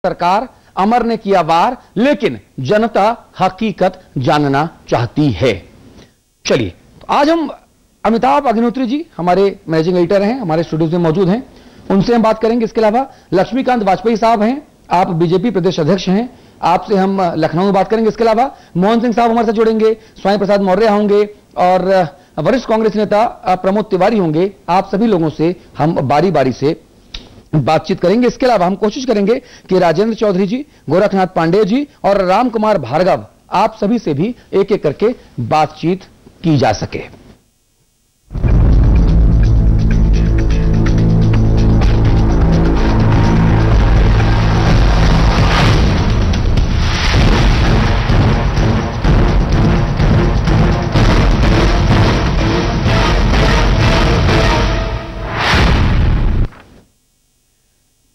सरकार, अमर ने किया वार, लेकिन जनता हकीकत जानना चाहती है। चलिए, तो आज हम अमिताभ अग्निहोत्री जी हमारे मैनेजिंग एडिटर हैं, हमारे स्टूडियो में मौजूद हैं, उनसे हम बात करेंगे। इसके अलावा लक्ष्मीकांत वाजपेयी साहब हैं, आप बीजेपी प्रदेश अध्यक्ष हैं, आपसे हम लखनऊ में बात करेंगे। इसके अलावा मोहन सिंह साहब हमारे साथ जुड़ेंगे, स्वामी प्रसाद मौर्य होंगे और वरिष्ठ कांग्रेस नेता प्रमोद तिवारी होंगे। आप सभी लोगों से हम बारी बारी से बातचीत करेंगे। इसके अलावा हम कोशिश करेंगे कि राजेंद्र चौधरी जी, गोरखनाथ पांडेय जी और राम कुमार भार्गव, आप सभी से भी एक एक करके बातचीत की जा सके।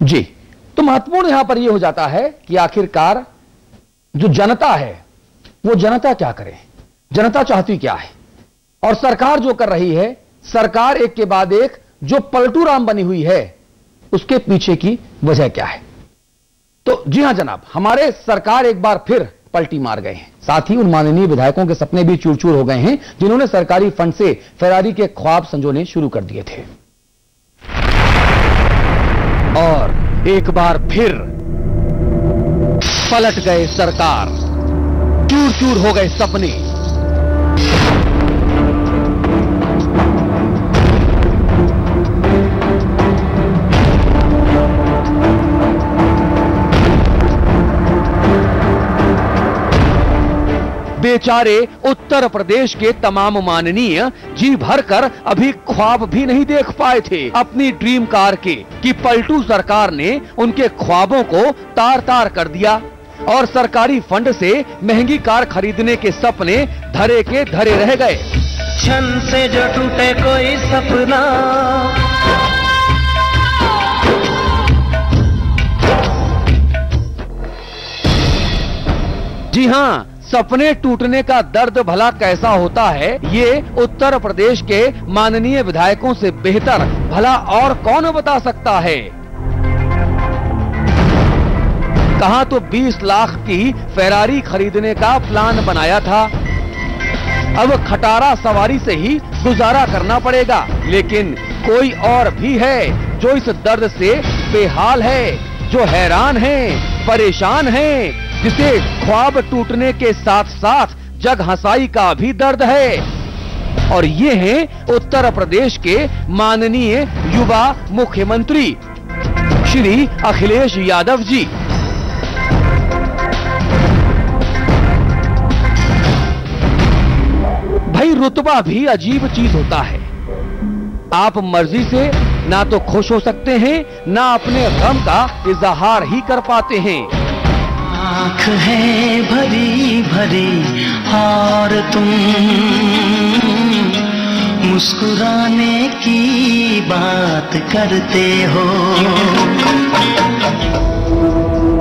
जी, तो महत्वपूर्ण यहां पर यह हो जाता है कि आखिरकार जो जनता है वो जनता क्या करे, जनता चाहती क्या है, और सरकार जो कर रही है, सरकार एक के बाद एक जो पलटू राम बनी हुई है, उसके पीछे की वजह क्या है। तो जी हां जनाब, हमारे सरकार एक बार फिर पलटी मार गए हैं। साथ ही उन माननीय विधायकों के सपने भी चूर चूर हो गए हैं जिन्होंने सरकारी फंड से फेरारी के ख्वाब संजोने शुरू कर दिए थे। और एक बार फिर पलट गए सरकार, चूर चूर हो गए सपने। बेचारे उत्तर प्रदेश के तमाम माननीय जी भरकर अभी ख्वाब भी नहीं देख पाए थे अपनी ड्रीम कार के, कि पलटू सरकार ने उनके ख्वाबों को तार तार कर दिया और सरकारी फंड से महंगी कार खरीदने के सपने धरे के धरे रह गए। क्षण से जो टूटे कोई सपना, जी हां, सपने टूटने का दर्द भला कैसा होता है, ये उत्तर प्रदेश के माननीय विधायकों से बेहतर भला और कौन बता सकता है। कहां तो 20 लाख की फेरारी खरीदने का प्लान बनाया था, अब खटारा सवारी से ही गुजारा करना पड़ेगा। लेकिन कोई और भी है जो इस दर्द से बेहाल है, जो हैरान है, परेशान है, जिसे ख्वाब टूटने के साथ साथ जग हंसाई का भी दर्द है। और ये हैं उत्तर प्रदेश के माननीय युवा मुख्यमंत्री श्री अखिलेश यादव जी। भाई, रुतबा भी अजीब चीज होता है। आप मर्जी से ना तो खुश हो सकते हैं, ना अपने गम का इजहार ही कर पाते हैं। आँख है भरी भरी और तुम मुस्कुराने की बात करते हो।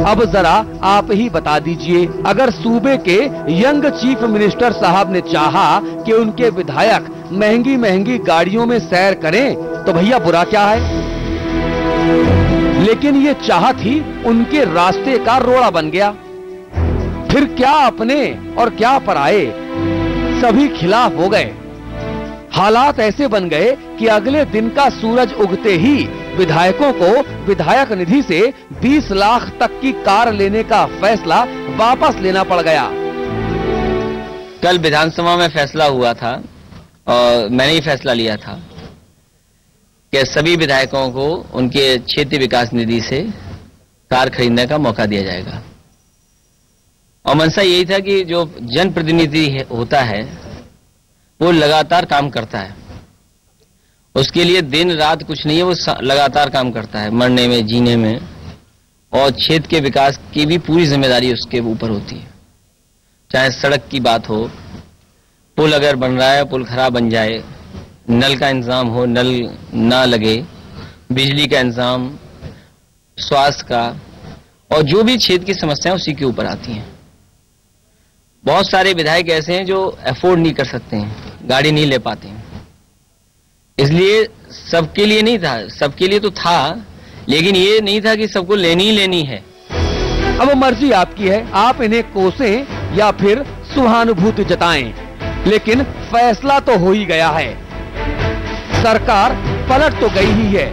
अब जरा आप ही बता दीजिए, अगर सूबे के यंग चीफ मिनिस्टर साहब ने चाहा कि उनके विधायक महंगी महंगी गाड़ियों में सैर करें तो भैया बुरा क्या है। लेकिन ये चाहत ही उनके रास्ते का रोड़ा बन गया। फिर क्या अपने और क्या पराए, सभी खिलाफ हो गए। हालात ऐसे बन गए कि अगले दिन का सूरज उगते ही विधायकों को विधायक निधि से 20 लाख तक की कार लेने का फैसला वापस लेना पड़ गया। कल विधानसभा में फैसला हुआ था और मैंने ही फैसला लिया था कि सभी विधायकों को उनके क्षेत्रीय विकास निधि से कार खरीदने का मौका दिया जाएगा। और मंशा यही था कि जो जनप्रतिनिधि होता है वो लगातार काम करता है, उसके लिए दिन रात कुछ नहीं है, वो लगातार काम करता है मरने में जीने में, और क्षेत्र के विकास की भी पूरी जिम्मेदारी उसके ऊपर होती है। चाहे सड़क की बात हो, पुल अगर बन रहा है, पुल खराब बन जाए, नल का इंतजाम हो, नल ना लगे, बिजली का इंतजाम, स्वास्थ्य का, और जो भी क्षेत्र की समस्याएं उसी के ऊपर आती हैं। बहुत सारे विधायक ऐसे हैं जो अफोर्ड नहीं कर सकते हैं, गाड़ी नहीं ले पाते हैं, इसलिए सबके लिए नहीं था, सबके लिए तो था, लेकिन ये नहीं था कि सबको लेनी ही लेनी है। अब मर्जी आपकी है, आप इन्हें कोसें या फिर सहानुभूति जताएं, लेकिन फैसला तो हो ही गया है। सरकार पलट तो गई ही है।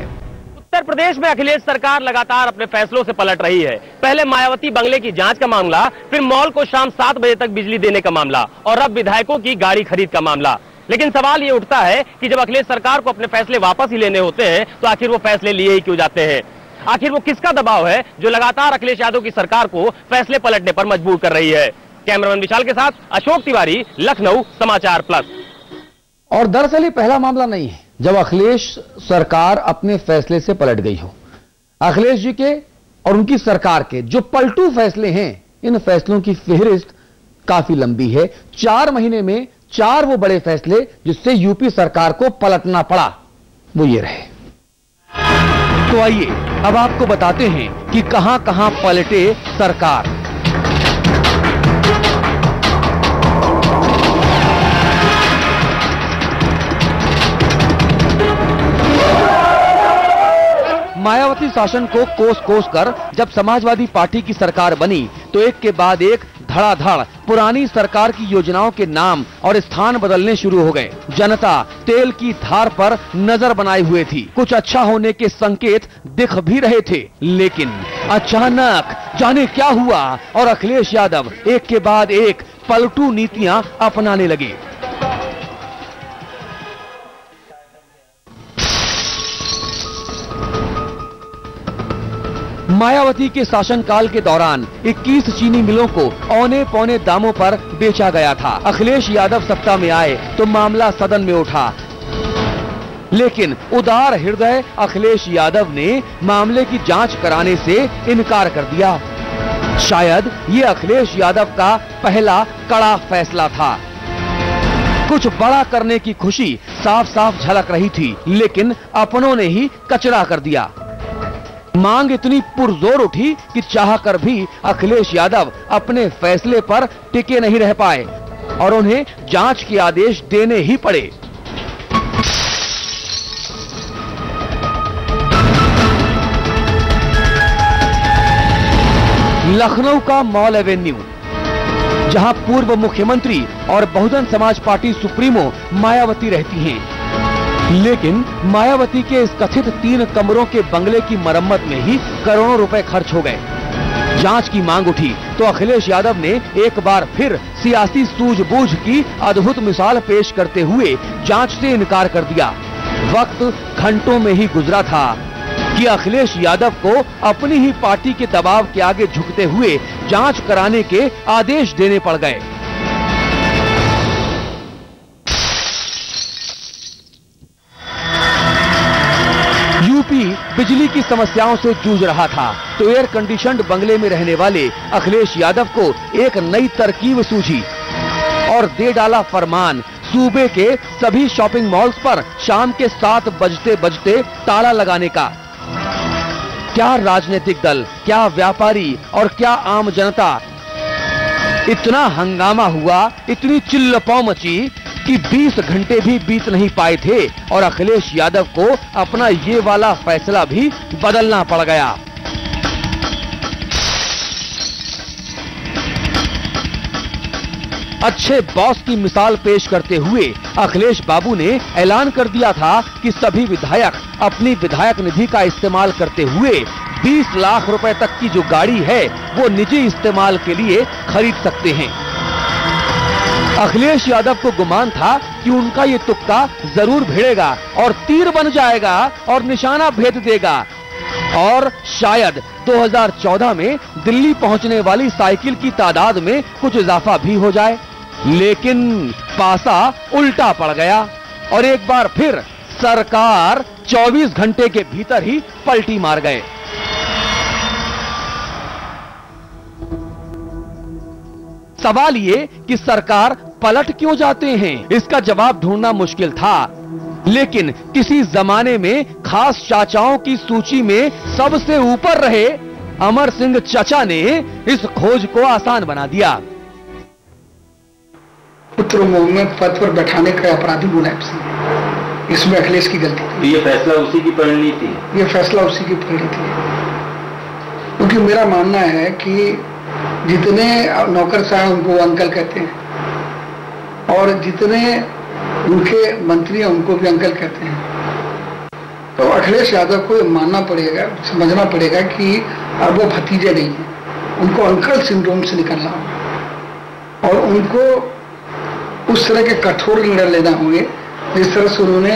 उत्तर प्रदेश में अखिलेश सरकार लगातार अपने फैसलों से पलट रही है। पहले मायावती बंगले की जांच का मामला, फिर मॉल को शाम 7 बजे तक बिजली देने का मामला और अब विधायकों की गाड़ी खरीद का मामला। लेकिन सवाल ये उठता है कि जब अखिलेश सरकार को अपने फैसले वापस ही लेने होते हैं तो आखिर वो फैसले लिए ही क्यों जाते हैं? आखिर वो किसका दबाव है जो लगातार अखिलेश यादव की सरकार को फैसले पलटने पर मजबूर कर रही है? कैमरामैन विशाल के साथ अशोक तिवारी, लखनऊ, समाचार प्लस। और दरअसल ये पहला मामला नहीं है जब अखिलेश सरकार अपने फैसले से पलट गई हो। अखिलेश जी के और उनकी सरकार के जो पलटू फैसले हैं, इन फैसलों की फेहरिस्त काफी लंबी है। 4 महीने में 4 वो बड़े फैसले जिससे यूपी सरकार को पलटना पड़ा, वो ये रहे। तो आइए अब आपको बताते हैं कि कहां कहां पलटे सरकार। मायावती शासन को कोस कोस कर जब समाजवादी पार्टी की सरकार बनी तो एक के बाद एक धड़ाधड़ पुरानी सरकार की योजनाओं के नाम और स्थान बदलने शुरू हो गए। जनता तेल की धार पर नजर बनाए हुए थी। कुछ अच्छा होने के संकेत दिख भी रहे थे, लेकिन अचानक जाने क्या हुआ और अखिलेश यादव एक के बाद एक पलटू नीतियां अपनाने लगे। मायावती के शासनकाल के दौरान 21 चीनी मिलों को औने पौने दामों पर बेचा गया था। अखिलेश यादव सत्ता में आए तो मामला सदन में उठा, लेकिन उदार हृदय अखिलेश यादव ने मामले की जांच कराने से इनकार कर दिया। शायद ये अखिलेश यादव का पहला कड़ा फैसला था। कुछ बड़ा करने की खुशी साफ साफ झलक रही थी, लेकिन अपनों ने ही कचरा कर दिया। मांग इतनी पुरजोर उठी कि चाहकर भी अखिलेश यादव अपने फैसले पर टिके नहीं रह पाए और उन्हें जांच के आदेश देने ही पड़े। लखनऊ का मॉल एवेन्यू, जहां पूर्व मुख्यमंत्री और बहुजन समाज पार्टी सुप्रीमो मायावती रहती हैं, लेकिन मायावती के इस कथित 3 कमरों के बंगले की मरम्मत में ही करोड़ों रुपए खर्च हो गए। जांच की मांग उठी तो अखिलेश यादव ने एक बार फिर सियासी सूझबूझ की अद्भुत मिसाल पेश करते हुए जांच से इनकार कर दिया। वक्त घंटों में ही गुजरा था कि अखिलेश यादव को अपनी ही पार्टी के दबाव के आगे झुकते हुए जांच कराने के आदेश देने पड़ गए। यूपी बिजली की समस्याओं से जूझ रहा था तो एयर कंडीशन्ड बंगले में रहने वाले अखिलेश यादव को एक नई तरकीब सूझी और दे डाला फरमान सूबे के सभी शॉपिंग मॉल्स पर शाम के 7 बजते बजते ताला लगाने का। क्या राजनीतिक दल, क्या व्यापारी और क्या आम जनता, इतना हंगामा हुआ, इतनी चिल्लपौ मची कि 20 घंटे भी बीत नहीं पाए थे और अखिलेश यादव को अपना ये वाला फैसला भी बदलना पड़ गया। अच्छे बॉस की मिसाल पेश करते हुए अखिलेश बाबू ने ऐलान कर दिया था कि सभी विधायक अपनी विधायक निधि का इस्तेमाल करते हुए 20 लाख रुपए तक की जो गाड़ी है वो निजी इस्तेमाल के लिए खरीद सकते हैं। अखिलेश यादव को गुमान था कि उनका ये तुक्का जरूर भिड़ेगा और तीर बन जाएगा और निशाना भेद देगा और शायद 2014 में दिल्ली पहुंचने वाली साइकिल की तादाद में कुछ इजाफा भी हो जाए। लेकिन पासा उल्टा पड़ गया और एक बार फिर सरकार 24 घंटे के भीतर ही पलटी मार गए। सवाल ये कि सरकार पलट क्यों जाते हैं, इसका जवाब ढूंढना मुश्किल था, लेकिन किसी जमाने में खास चाचाओं की सूची में सबसे ऊपर रहे अमर सिंह चाचा ने इस खोज को आसान बना दिया। पुत्र में पद पर बैठाने का अपराधी मुलायम सिंह, इसमें अखिलेश की गलती थी। ये फैसला उसी की परिणति थी। ये फैसला उसी की परिणति थी। क्योंकि मेरा मानना है कि जितने नौकरशाह उनको अंकल कहते हैं और जितने उनके मंत्री हैं उनको भी अंकल कहते हैं, तो अखिलेश यादव को मानना पड़ेगा, समझना पड़ेगा कि अब वो भतीजे नहीं हैं, उनको अंकल सिंड्रोम से निकलना होगा और उनको उस तरह के कठोर निर्णय लेना होंगे जिस तरह से उन्होंने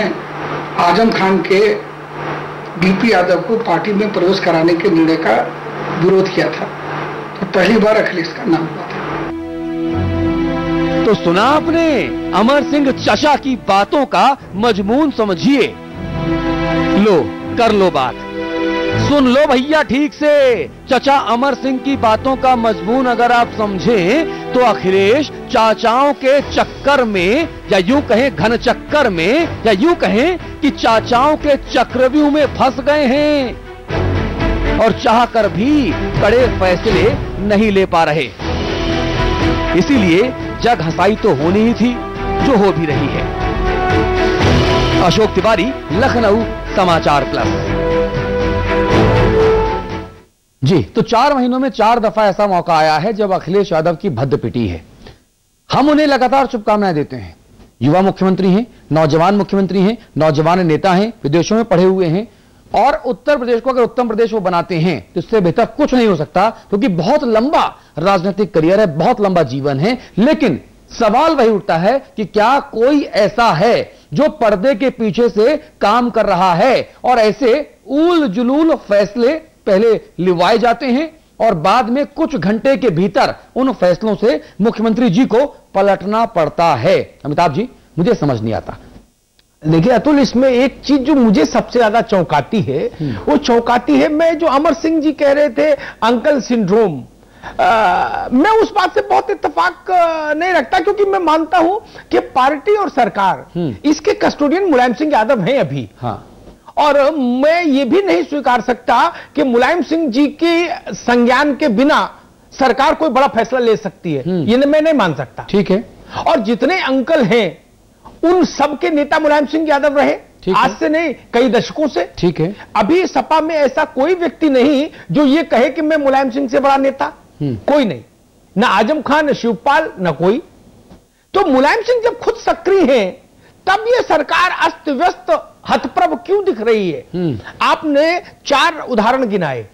आजम खान के बीपी यादव को पार्टी में प्रवेश कराने के निर्णय का विरोध किया था। तो पहली बार अखिलेश का नाम हुआ था। तो सुना आपने अमर सिंह चचा की बातों का मजमून, समझिए, लो कर लो बात, सुन लो भैया ठीक से। चचा अमर सिंह की बातों का मजमून अगर आप समझें तो अखिलेश चाचाओं के चक्कर में, या यूं कहें घन चक्कर में, या यूं कहें कि चाचाओं के चक्रव्यूह में फंस गए हैं और चाहकर भी कड़े फैसले नहीं ले पा रहे। इसीलिए जग हंसाई तो होनी ही थी, जो हो भी रही है। अशोक तिवारी, लखनऊ समाचार प्लस। जी, तो 4 महीनों में 4 दफा ऐसा मौका आया है जब अखिलेश यादव की भद्द पिटी है। हम उन्हें लगातार शुभकामनाएं देते हैं। युवा मुख्यमंत्री हैं, नौजवान मुख्यमंत्री हैं, नौजवान नेता हैं, विदेशों में पढ़े हुए हैं और उत्तर प्रदेश को अगर उत्तम प्रदेश वो बनाते हैं तो इससे बेहतर कुछ नहीं हो सकता, क्योंकि बहुत लंबा राजनीतिक करियर है, बहुत लंबा जीवन है। लेकिन सवाल वही उठता है कि क्या कोई ऐसा है जो पर्दे के पीछे से काम कर रहा है और ऐसे उल जुलूल फैसले पहले लिवाए जाते हैं और बाद में कुछ घंटे के भीतर उन फैसलों से मुख्यमंत्री जी को पलटना पड़ता है। अमिताभ जी, मुझे समझ नहीं आता। देखिए अतुल, इसमें एक चीज जो मुझे सबसे ज्यादा चौंकाती है वो चौंकाती है, मैं जो अमर सिंह जी कह रहे थे अंकल सिंड्रोम, मैं उस बात से बहुत इत्तेफाक नहीं रखता, क्योंकि मैं मानता हूं कि पार्टी और सरकार इसके कस्टोडियन मुलायम सिंह यादव हैं अभी। हाँ। और मैं ये भी नहीं स्वीकार सकता कि मुलायम सिंह जी के संज्ञान के बिना सरकार कोई बड़ा फैसला ले सकती है, ये मैं नहीं मान सकता। ठीक है। और जितने अंकल हैं उन सबके नेता मुलायम सिंह यादव रहे, आज से नहीं कई दशकों से। ठीक है। अभी सपा में ऐसा कोई व्यक्ति नहीं जो ये कहे कि मैं मुलायम सिंह से बड़ा नेता, कोई नहीं, ना आजम खान, ना शिवपाल, ना कोई। तो मुलायम सिंह जब खुद सक्रिय हैं तब ये सरकार अस्त व्यस्त हतप्रभ क्यों दिख रही है? आपने 4 उदाहरण गिनाए,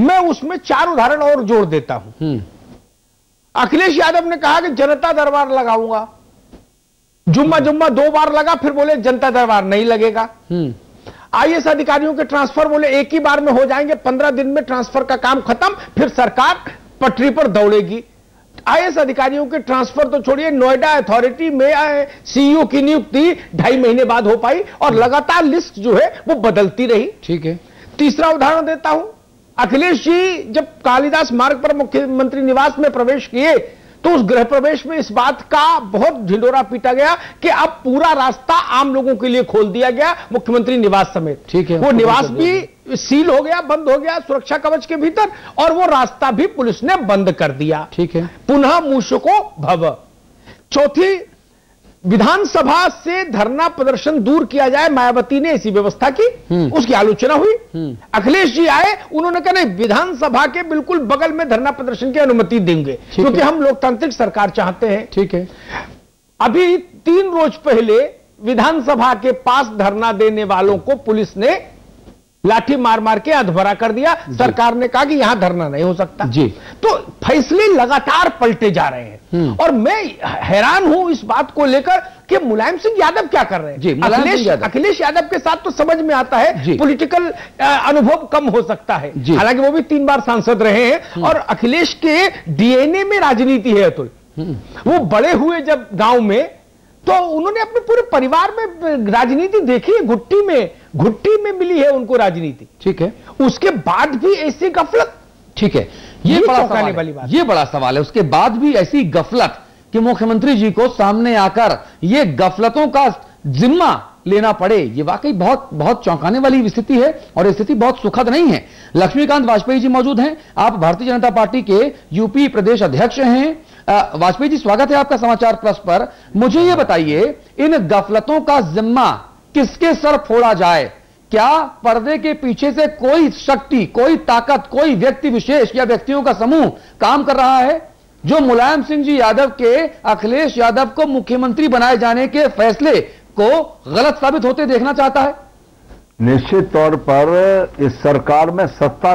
मैं उसमें 4 उदाहरण और जोड़ देता हूं। अखिलेश यादव ने कहा कि जनता दरबार लगाऊंगा, जुम्मा 2 बार लगा, फिर बोले जनता दरबार नहीं लगेगा। आईएएस अधिकारियों के ट्रांसफर बोले एक ही बार में हो जाएंगे, 15 दिन में ट्रांसफर का काम खत्म, फिर सरकार पटरी पर दौड़ेगी। आईएएस अधिकारियों के ट्रांसफर तो छोड़िए, नोएडा अथॉरिटी में सीईओ की नियुक्ति 2.5 महीने बाद हो पाई और लगातार लिस्ट जो है वो बदलती रही। ठीक है। तीसरा उदाहरण देता हूं, अखिलेश जी जब कालिदास मार्ग पर मुख्यमंत्री निवास में प्रवेश किए तो उस गृह प्रवेश में इस बात का बहुत ढिंडोरा पीटा गया कि अब पूरा रास्ता आम लोगों के लिए खोल दिया गया, मुख्यमंत्री निवास समेत। ठीक है। वो निवास भी सील हो गया, बंद हो गया सुरक्षा कवच के भीतर, और वो रास्ता भी पुलिस ने बंद कर दिया। ठीक है। पुनः मूषको भव। चौथी, विधानसभा से धरना प्रदर्शन दूर किया जाए, मायावती ने ऐसी व्यवस्था की, उसकी आलोचना हुई। अखिलेश जी आए, उन्होंने कहा नहीं, विधानसभा के बिल्कुल बगल में धरना प्रदर्शन की अनुमति देंगे, क्योंकि हम लोकतांत्रिक सरकार चाहते हैं। ठीक है। अभी 3 रोज पहले विधानसभा के पास धरना देने वालों को पुलिस ने लाठी मार मार के अधभरा कर दिया। सरकार ने कहा कि यहां धरना नहीं हो सकता जी। तो फैसले लगातार पलटे जा रहे हैं और मैं हैरान हूं इस बात को लेकर कि मुलायम सिंह यादव क्या कर रहे हैं जी। अखिलेश यादव के साथ तो समझ में आता है पॉलिटिकल अनुभव कम हो सकता है, हालांकि वो भी 3 बार सांसद रहे हैं और अखिलेश के डीएनए में राजनीति है अतुल। वो बड़े हुए जब गांव में तो उन्होंने अपने पूरे परिवार में राजनीति देखी है, घुट्टी में मिली है उनको राजनीति। ठीक है। उसके बाद भी ऐसी गफलत। ठीक है, ये बड़ा सवाल वाली बात, ये बड़ा सवाल है। उसके बाद भी ऐसी गफलत कि मुख्यमंत्री जी को सामने आकर ये गफलतों का जिम्मा लेना पड़े, ये वाकई बहुत बहुत चौंकाने वाली स्थिति है और ये स्थिति बहुत सुखद नहीं है। लक्ष्मीकांत वाजपेयी जी मौजूद हैं, आप भारतीय जनता पार्टी के यूपी प्रदेश अध्यक्ष हैं। वाजपेयी जी, स्वागत है आपका समाचार प्लस पर। मुझे यह बताइए, इन गफलतों का जिम्मा किसके सर फोड़ा जाए? क्या पर्दे के पीछे से कोई शक्ति, कोई ताकत, कोई व्यक्ति विशेष या व्यक्तियों का समूह काम कर रहा है जो मुलायम सिंह जी यादव के अखिलेश यादव को मुख्यमंत्री बनाए जाने के फैसले को गलत साबित होते देखना चाहता है? निश्चित तौर पर इस सरकार में सत्ता